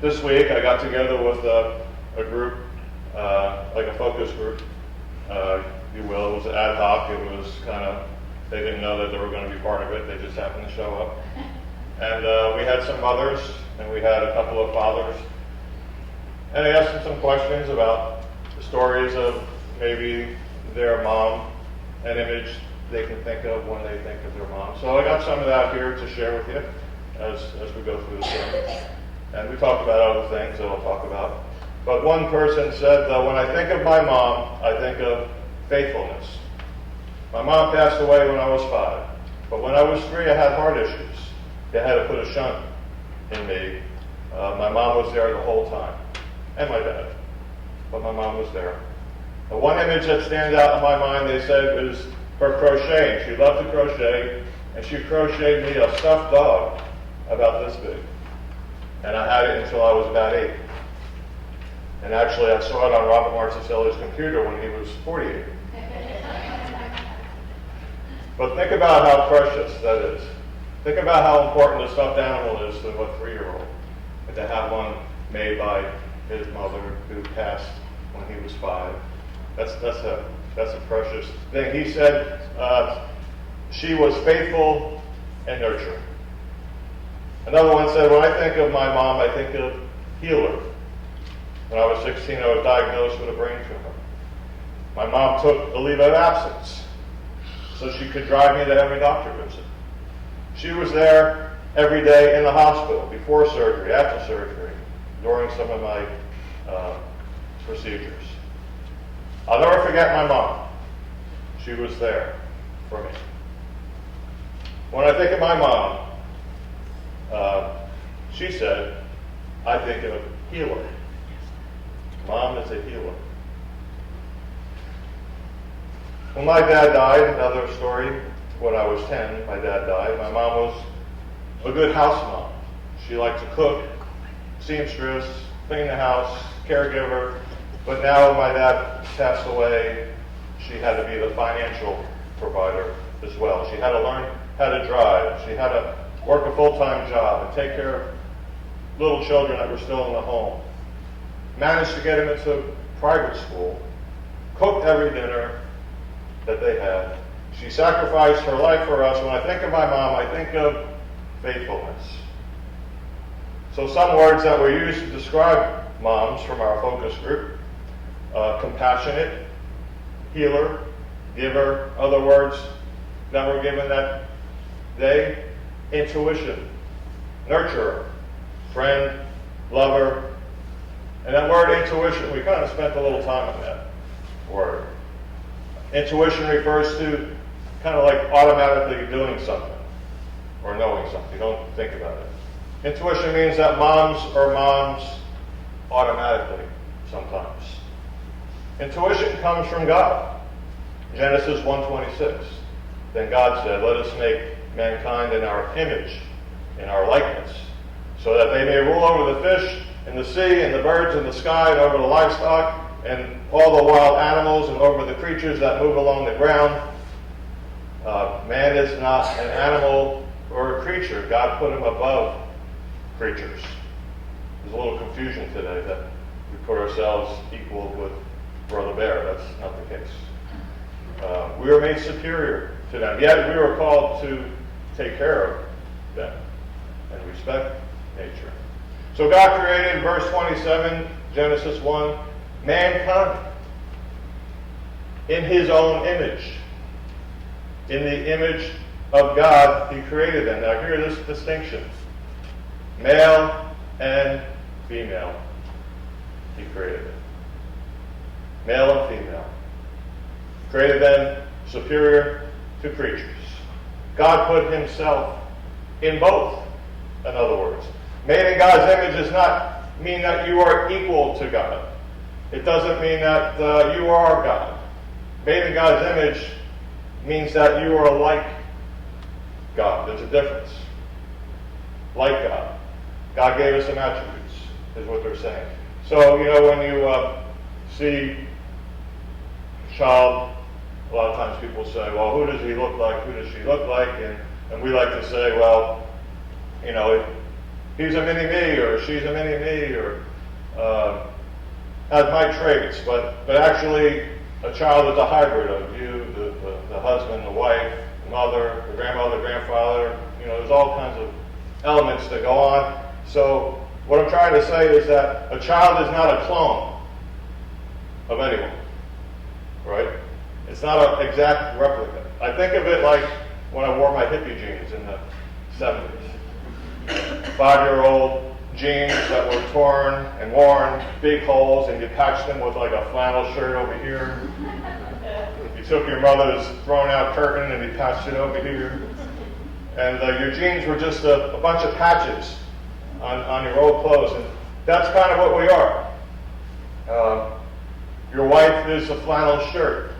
This week I got together with a group, like a focus group, if you will. It was ad hoc. It was kind of, they didn't know that they were going to be part of it. They just happened to show up. And we had some mothers, and we had a couple of fathers. And I asked them some questions about the stories of maybe their mom, an image they can think of when they think of their mom. So I got some of that here to share with you as we go through the sermon. And we talked about other things that I'll talk about. But one person said, when I think of my mom, I think of faithfulness. My mom passed away when I was 5. But when I was 3, I had heart issues. They had to put a shunt in me. My mom was there the whole time. And my dad. But my mom was there. The one image that stands out in my mind, they said, is her crocheting. She loved to crochet, and she crocheted me a stuffed dog about this big. And I had it until I was about 8. And actually, I saw it on Robert Marticelli's computer when he was 48. But think about how precious that is. Think about how important a stuffed animal is to a 3-year-old. And to have one made by his mother who passed when he was 5. That's a precious thing. He said she was faithful and nurturing. Another one said, when I think of my mom, I think of healer. When I was 16, I was diagnosed with a brain tumor. My mom took a leave of absence so she could drive me to every doctor visit. She was there every day in the hospital, before surgery, after surgery, during some of my procedures. I'll never forget my mom. She was there for me. When I think of my mom, she said, I think of healer. Mom is a healer. When my dad died, another story, when I was 10, my dad died. My mom was a good house mom. She liked to cook, seamstress, clean the house, caregiver. But now my dad passed away, she had to be the financial provider as well. She had to learn how to drive. She had to work a full-time job and take care of little children that were still in the home. Managed to get them into private school. Cooked every dinner that they had. She sacrificed her life for us. When I think of my mom, I think of faithfulness. So some words that were used to describe moms from our focus group: compassionate, healer, giver. Other words that were given that day: intuition, nurturer, friend, lover. And that word intuition, we kind of spent a little time on that word. Intuition refers to kind of like automatically doing something or knowing something. You don't think about it. Intuition means that moms are moms automatically sometimes. Intuition comes from God. Genesis 1:26. Then God said, let us make mankind in our image, in our likeness, so that they may rule over the fish in the sea and the birds in the sky and over the livestock and all the wild animals and over the creatures that move along the ground. Man is not an animal or a creature. God put him above creatures. There's a little confusion today that we put ourselves equal with Brother Bear. That's not the case. We were made superior to them. Yet we were called to take care of them and respect nature. So God created, verse 27, Genesis 1, mankind in his own image. In the image of God, he created them. Now hear this distinction. Male and female, he created them. Male and female. Created them superior to creatures. God put himself in both, in other words. Made in God's image does not mean that you are equal to God. It doesn't mean that you are God. Made in God's image means that you are like God. There's a difference. Like God. God gave us some attributes, is what they're saying. So, when you see a child, a lot of times people say, well, who does he look like? Who does she look like? And we like to say, well, he's a mini-me or she's a mini-me or has my traits, but actually a child is a hybrid of you, the husband, the wife, the mother, the grandmother, grandfather. There's all kinds of elements that go on. So what I'm trying to say is that a child is not a clone of anyone, right? It's not an exact replica. I think of it like when I wore my hippie jeans in the 70s. 5-year-old jeans that were torn and worn, big holes, and you patched them with like a flannel shirt over here. You took your mother's thrown out curtain and you patched it over here. And your jeans were just a bunch of patches on your old clothes. And that's kind of what we are. Your wife is a flannel shirt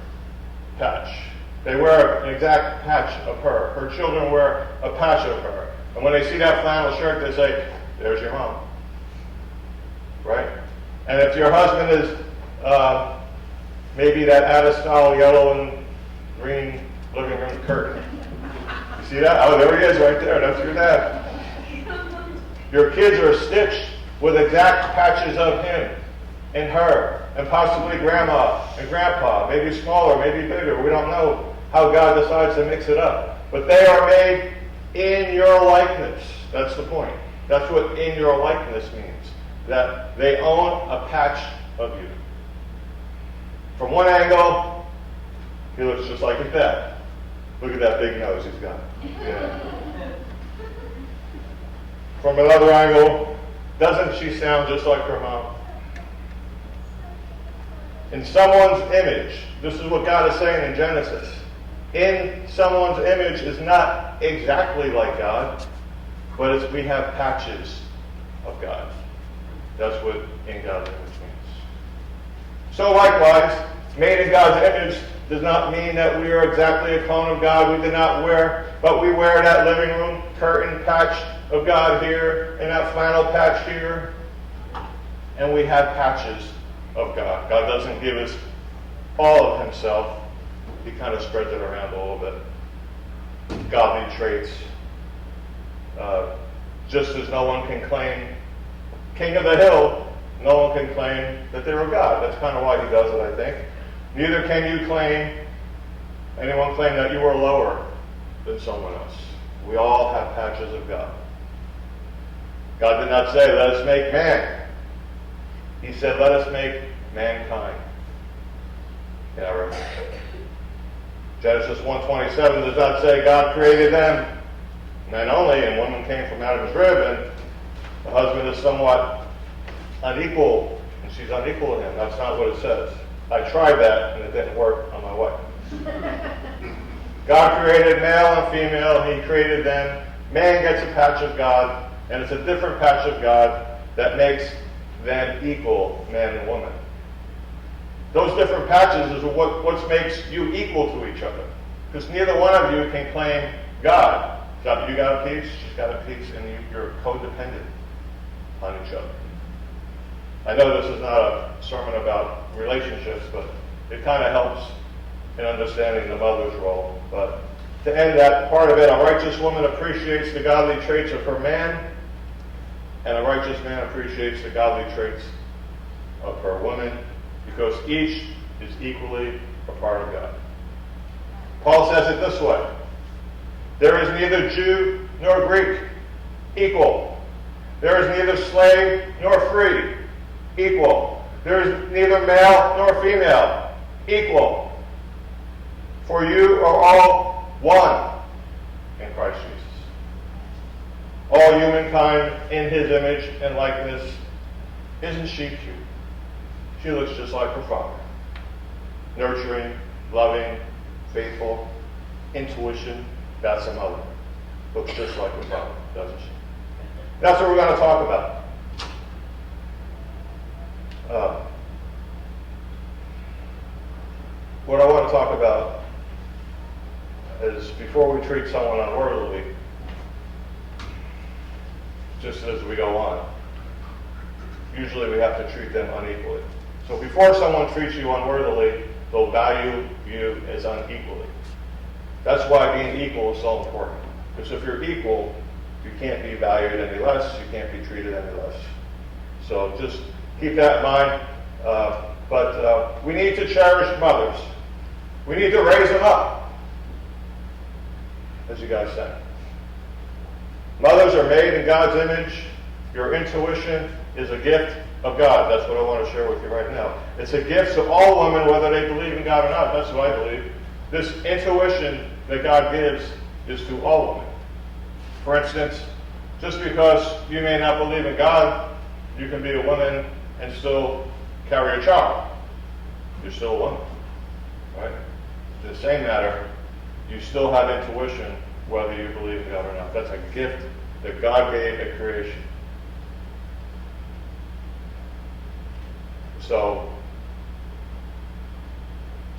patch. They wear an exact patch of her. Her children wear a patch of her. And when they see that flannel shirt, they say, there's your mom. Right? And if your husband is maybe that out-of-style yellow and green living room curtain. You see that? Oh, there he is right there. That's your dad. Your kids are stitched with exact patches of him and her and possibly grandma and grandpa, maybe smaller, maybe bigger. We don't know how God decides to mix it up. But they are made in your likeness. That's the point. That's what in your likeness means. That they own a patch of you. From one angle, he looks just like his dad. Look at that big nose he's got. Yeah. From another angle, doesn't she sound just like her mom? In someone's image, this is what God is saying in Genesis. In someone's image is not exactly like God, but we have patches of God. That's what in God's image means. So likewise, made in God's image does not mean that we are exactly a clone of God. We did not wear, but we wear that living room curtain patch of God here and that flannel patch here. And we have patches of God. God doesn't give us all of himself. He kind of spreads it around a little bit. Godly traits. Just as no one can claim king of the hill, no one can claim that they're a God. That's kind of why he does it, I think. Neither can anyone claim that you are lower than someone else. We all have patches of God. God did not say, let us make man. He said, let us make mankind in our image. Genesis 1:27 does not say God created them, men only, and woman came from out of his rib, and the husband is somewhat unequal, and she's unequal to him. That's not what it says. I tried that, and it didn't work on my wife. God created male and female. He created them. Man gets a patch of God, and it's a different patch of God that makes them equal, man and woman. Those different patches is what makes you equal to each other. Because neither one of you can claim God. You got a piece, she's got a piece, and you're codependent on each other. I know this is not a sermon about relationships, but it kind of helps in understanding the mother's role. But to end that part of it, a righteous woman appreciates the godly traits of her man, and a righteous man appreciates the godly traits of her woman, because each is equally a part of God. Paul says it this way: there is neither Jew nor Greek, equal. There is neither slave nor free, equal. There is neither male nor female, equal. For you are all one in Christ Jesus. All humankind in his image and likeness. Isn't she cute? She looks just like her father. Nurturing, loving, faithful, intuition. That's a mother. Looks just like her father, doesn't she? That's what we're going to talk about. What I want to talk about is, before we treat someone unworthily, just as we go on, usually we have to treat them unequally. So before someone treats you unworthily, they'll value you as unequally. That's why being equal is so important. Because if you're equal, You can't be valued any less. You can't be treated any less. So just keep that in mind. But we need to cherish mothers. We need to raise them up, as you guys said. Mothers are made in God's image. Your intuition is a gift of God. That's what I want to share with you right now. It's a gift to all women, whether they believe in God or not. That's what I believe. This intuition that God gives is to all women. For instance, just because you may not believe in God, you can be a woman and still carry a child. You're still a woman, right? In the same matter, you still have intuition whether you believe in God or not. That's a gift that God gave at creation. So,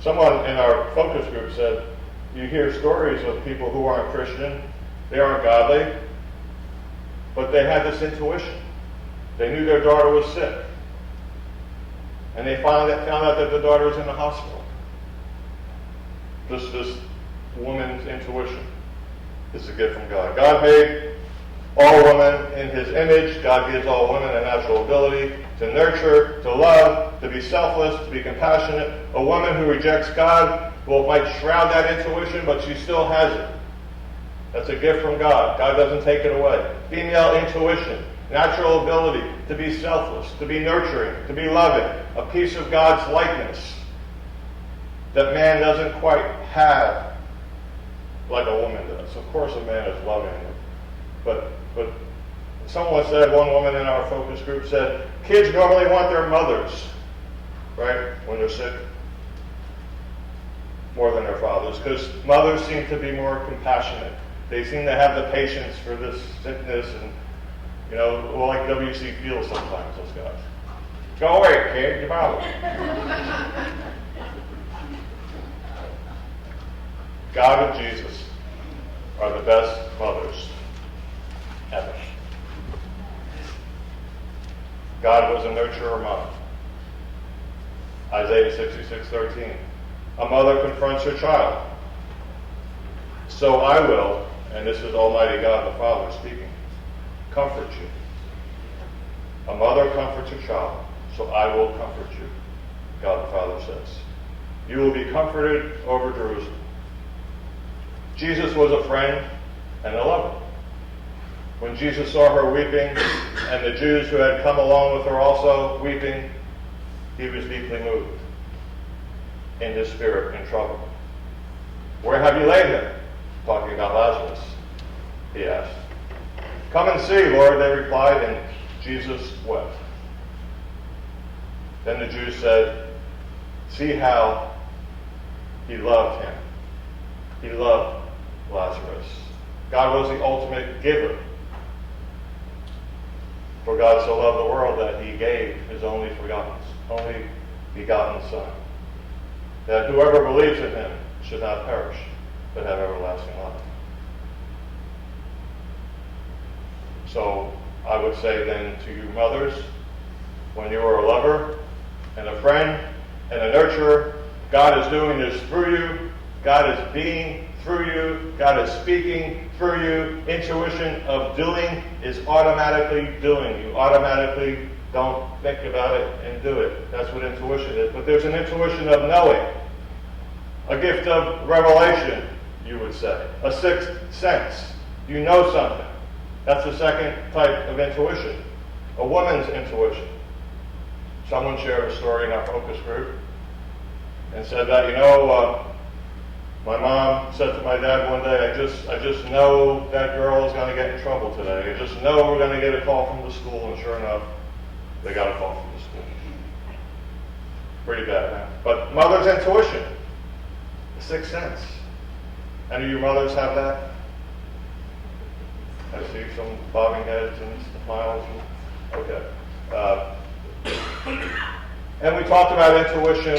someone in our focus group said, you hear stories of people who aren't Christian, they aren't godly, but they had this intuition. They knew their daughter was sick. And they found out that the daughter was in the hospital. This woman's intuition is a gift from God. God made all women in His image. God gives all women a natural ability to nurture, to love, to be selfless, to be compassionate. A woman who rejects God might shroud that intuition, but she still has it. That's a gift from God. God doesn't take it away. Female intuition, natural ability to be selfless, to be nurturing, to be loving, a piece of God's likeness that man doesn't quite have like a woman does. Of course a man is loving, but someone said, one woman in our focus group said, kids normally want their mothers, right, when they're sick, more than their fathers, because mothers seem to be more compassionate. They seem to have the patience for this sickness, and like W.C. Fields sometimes, those guys. Go away, kid, get out. God and Jesus are the best mothers ever. God was a nurturer mom. Isaiah 66:13. A mother confronts her child. So I will, and this is Almighty God the Father speaking, comfort you. A mother comforts her child, so I will comfort you, God the Father says. You will be comforted over Jerusalem. Jesus was a friend and a lover. When Jesus saw her weeping, and the Jews who had come along with her also weeping, he was deeply moved in his spirit and trouble. Where have you laid him? Talking about Lazarus, he asked. Come and see, Lord, they replied, and Jesus wept. Then the Jews said, see how he loved him. He loved Lazarus. God was the ultimate giver. For God so loved the world that he gave his only begotten Son, that whoever believes in him should not perish, but have everlasting life. So I would say then to you mothers, when you are a lover and a friend and a nurturer, God is doing this through you. God is being through you. God is speaking through you. Intuition of doing is automatically doing. You automatically don't think about it and do it. That's what intuition is. But there's an intuition of knowing. A gift of revelation, you would say. A sixth sense. You know something. That's the second type of intuition. A woman's intuition. Someone shared a story in our focus group and said that, my mom said to my dad one day, I just know that girl is going to get in trouble today. I just know we're going to get a call from the school, and sure enough, they got a call from the school. Pretty bad, man. But mother's intuition, the sixth sense. Any of you mothers have that? I see some bobbing heads and smiles. Okay. And we talked about intuition.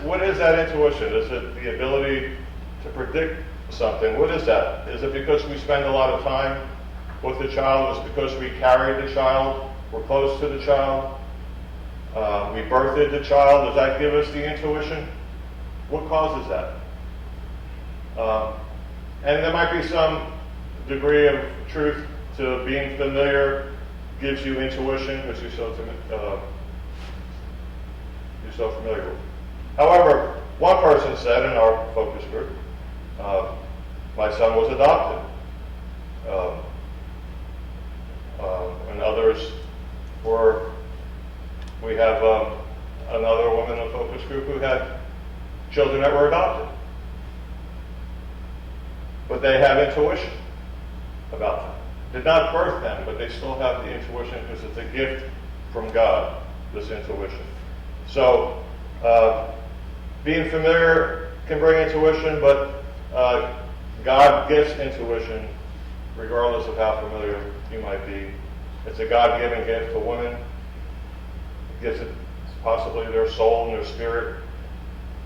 What is that intuition? Is it the ability to predict something? What is that? Is it because we spend a lot of time with the child? Is it because we carried the child? We're close to the child? We birthed the child? Does that give us the intuition? What causes that? And there might be some degree of truth to being familiar gives you intuition, which you're so familiar with. However, one person said in our focus group, my son was adopted. And others were, we have another woman in the focus group who had children that were adopted. But they have intuition about them. Did not birth them, but they still have the intuition because it's a gift from God, this intuition. So, being familiar can bring intuition, but God gives intuition regardless of how familiar you might be. It's a God-given gift to women. It gives it possibly their soul and their spirit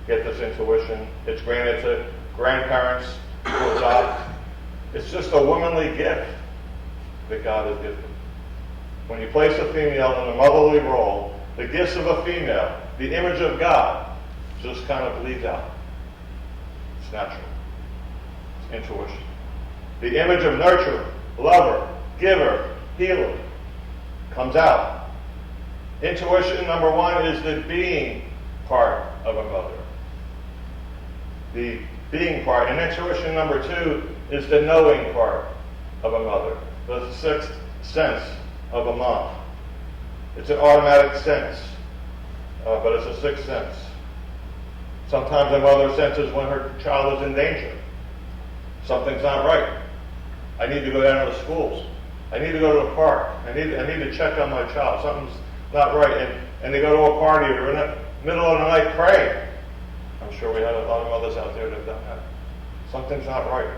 get this intuition. It's granted to grandparents who adopt. It's just a womanly gift that God has given. When you place a female in a motherly role, the gifts of a female, the image of God, just kind of bleeds out. It's natural. It's intuition. The image of nurturer, lover, giver, healer comes out. Intuition, number one, is the being part of a mother. The being part. And intuition, number two, is the knowing part of a mother. The sixth sense of a mom. It's an automatic sense, but it's a sixth sense. Sometimes a mother senses when her child is in danger. Something's not right. I need to go down to the schools. I need to go to the park. I need to check on my child. Something's not right. And they go to a party or in the middle of the night praying. I'm sure we had a lot of mothers out there that have done that. Something's not right.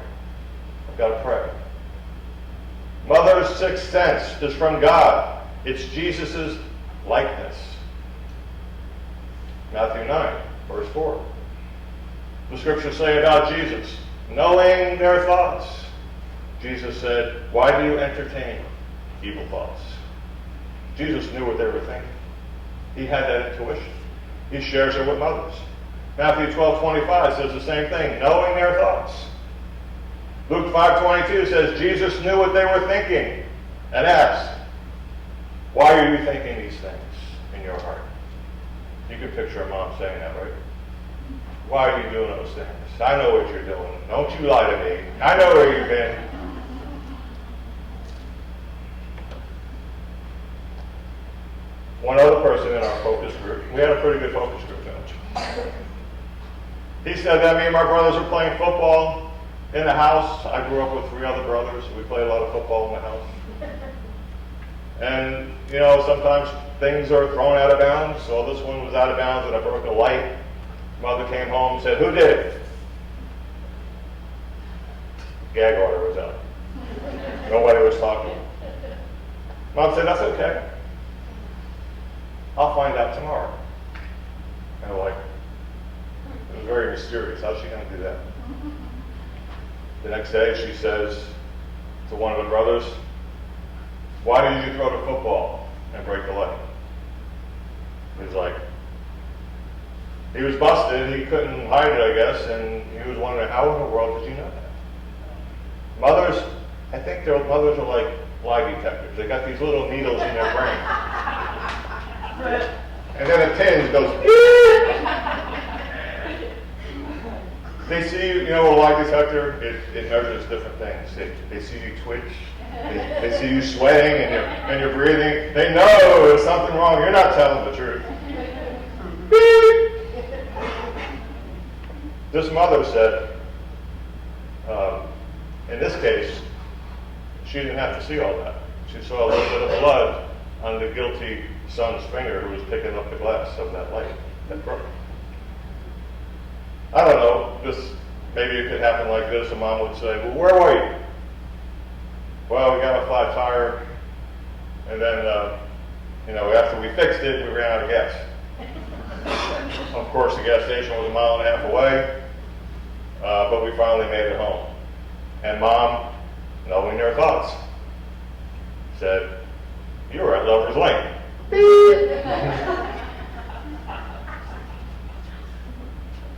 I've got to pray. Mother's sixth sense is from God. It's Jesus' likeness. Matthew 9, verse 4. The scriptures say about Jesus, knowing their thoughts. Jesus said, why do you entertain evil thoughts? Jesus knew what they were thinking. He had that intuition. He shares it with mothers. Matthew 12:25 says the same thing, knowing their thoughts. Luke 5:22 says Jesus knew what they were thinking and asked, why are you thinking these things in your heart? You can picture a mom saying that, right? Why are you doing those things? I know what you're doing. Don't you lie to me. I know where you've been. One other person in our focus group, we had a pretty good focus group, don't you? He said that me and my brothers were playing football in the house. I grew up with 3 other brothers. We played a lot of football in the house. And, you know, sometimes things are thrown out of bounds. So this one was out of bounds and I broke a light. Mother came home and said, who did it? Gag order was out. Nobody was talking. Mom said, that's okay. I'll find out tomorrow. And like, it was very mysterious. How's she going to do that? The next day she says to one of the brothers, why did you throw the football and break the leg? He's like, he was busted. He couldn't hide it, I guess, and he was wondering, how in the world did you know that? Mothers, I think their mothers are like lie detectors. They got these little needles in their brain. And then a tinge goes, they see you, you know, a lie detector, it measures different things. They see you twitch, they see you sweating and you're breathing. They know there's something wrong. You're not telling the truth. This mother said, in this case, she didn't have to see all that. She saw a little bit of blood on the guilty son's finger who was picking up the glass of that light that broke. I don't know, maybe it could happen like this. A mom would say, well, where were you? Well, we got a flat tire, and then, after we fixed it, we ran out of gas. Of course, the gas station was 1.5 miles away, but we finally made it home. And Mom, knowing their thoughts, said, you were at Lover's Lane.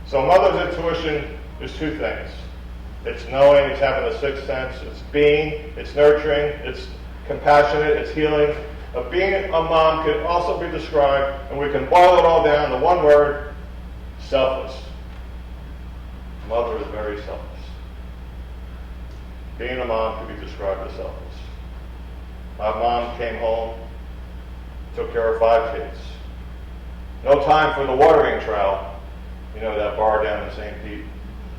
So mother's intuition is 2 things. it's knowing, it's having a sixth sense, it's being, it's nurturing, it's compassionate, it's healing. Being a mom can also be described, and we can boil it all down to one word: selfless. Mother is very selfless. Being a mom can be described as selfless. My mom came home, took care of 5 kids. No time for the watering trowel, that bar down in St. Pete.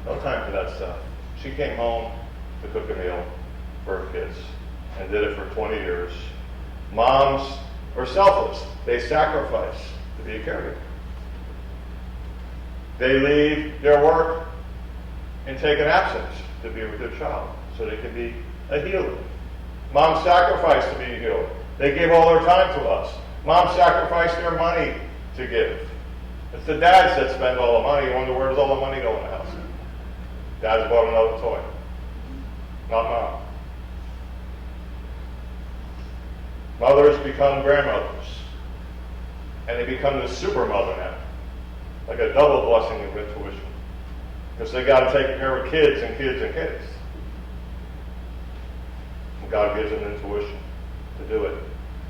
No time for that stuff. She came home to cook a meal for her kids and did it for 20 years. Moms are selfless. They sacrifice to be a caregiver. They leave their work and take an absence to be with their child so they can be a healer. Moms sacrifice to be a healer. They give all their time to us. Moms sacrifice their money to give. It's the dads that spend all the money. You wonder, where does all the money go in the house? Dad's bought another toy. Not mom. Mothers become grandmothers. And they become the super mother now. Like a double blessing of intuition. Because they got to take care of kids and kids and kids. And God gives them intuition to do it.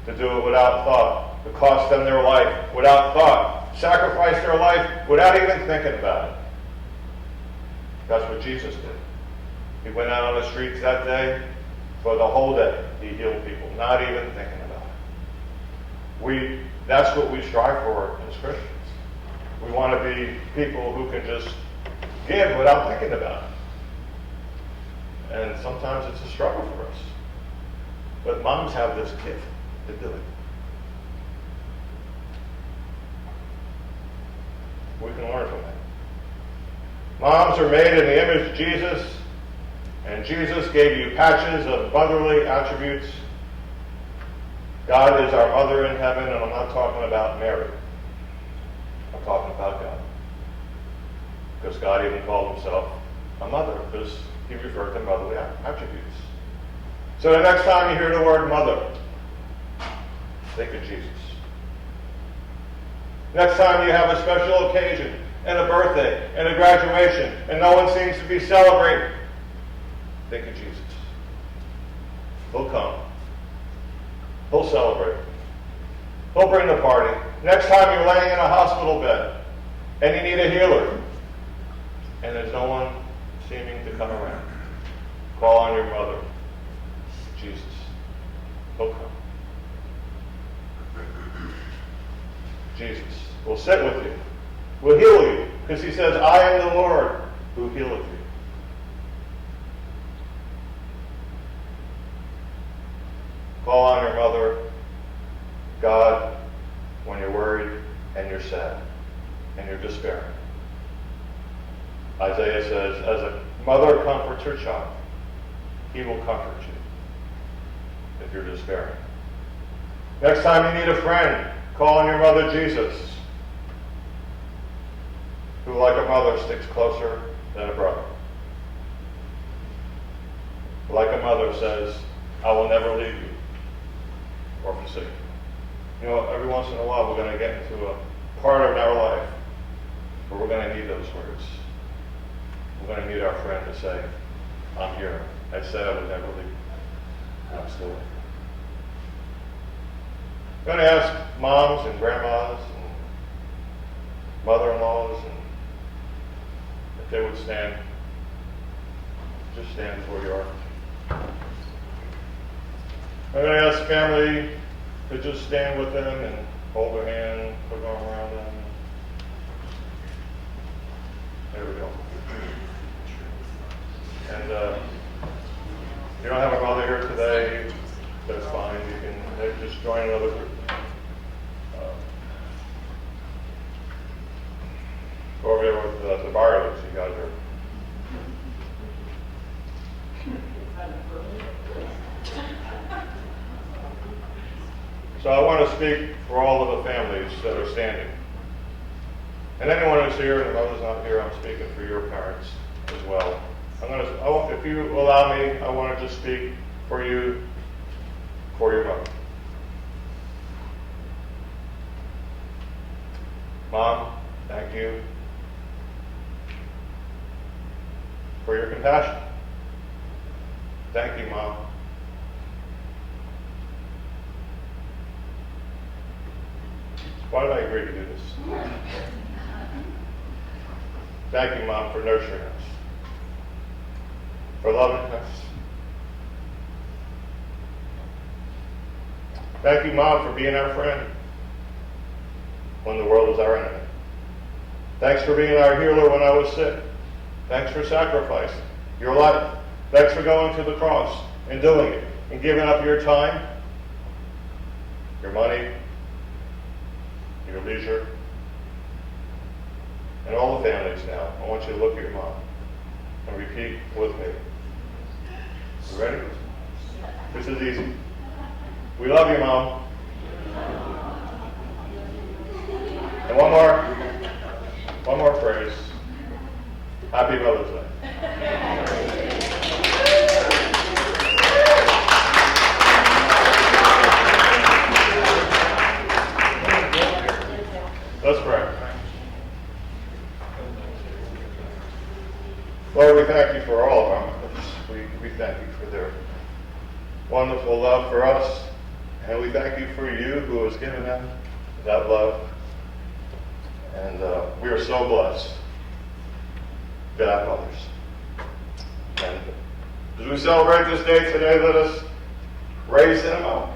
To do it without thought. To cost them their life without thought. Sacrifice their life without even thinking about it. That's what Jesus did. He went out on the streets that day. For the whole day, he healed people, not even thinking about it. That's what we strive for as Christians. We want to be people who can just give without thinking about it. And sometimes it's a struggle for us. But moms have this gift to do it. We can learn from that. Moms are made in the image of Jesus, and Jesus gave you patches of motherly attributes. God is our mother in heaven, and I'm not talking about Mary. I'm talking about God. Because God even called himself a mother, because he referred to motherly attributes. So the next time you hear the word mother, think of Jesus. Next time you have a special occasion, and a birthday, and a graduation, and no one seems to be celebrating, think of Jesus. He'll come. He'll celebrate. He'll bring the party. Next time you're laying in a hospital bed, and you need a healer, and there's no one seeming to come around, call on your mother, Jesus. He'll come. Jesus will sit with you, will heal you, because he says, I am the Lord who healeth you. Call on your mother, God, when you're worried and you're sad and you're despairing. Isaiah says, as a mother comforts her child, he will comfort you if you're despairing. Next time you need a friend, call on your mother, Jesus, who like a mother sticks closer than a brother. Like a mother says, I will never leave you or forsake you. Every once in a while we're going to get into a part of our life where we're going to need those words. We're going to need our friend to say, I'm here. I said I would never leave you, and I'm still with you. I'm going to ask moms and grandmas and mother-in-laws and if they would stand. Just stand where you are. I'm going to ask family to just stand with them and hold their hand, put an arm around them. There we go. And if you don't have a mother here today, that's fine. You can just join another group. Go over there with the wireless you got here. So I want to speak for all of the families that are standing. And anyone who's here and the mother's not here, I'm speaking for your parents as well. If you allow me, I want to just speak for you, for your mother. Mom, thank you for your compassion. Thank you, Mom. Why did I agree to do this? Thank you, Mom, for nurturing us, for loving us. Thank you, Mom, for being our friend when the world was our enemy. Thanks for being our healer when I was sick. Thanks for sacrificing your life. Thanks for going to the cross and doing it and giving up your time, your money, your leisure, and all the families now. I want you to look at your mom and repeat with me. You ready? This is easy. We love you, Mom. And one more phrase. Happy Mother's Day. Let's pray. Lord, we thank you for all of our mothers. We thank you for their wonderful love for us. And we thank you for you who has given them that love. And we are so blessed to have mothers. And as we celebrate this day today, let us raise them up.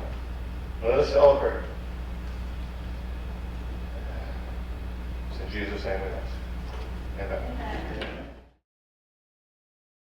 Let us celebrate. In Jesus' name we ask.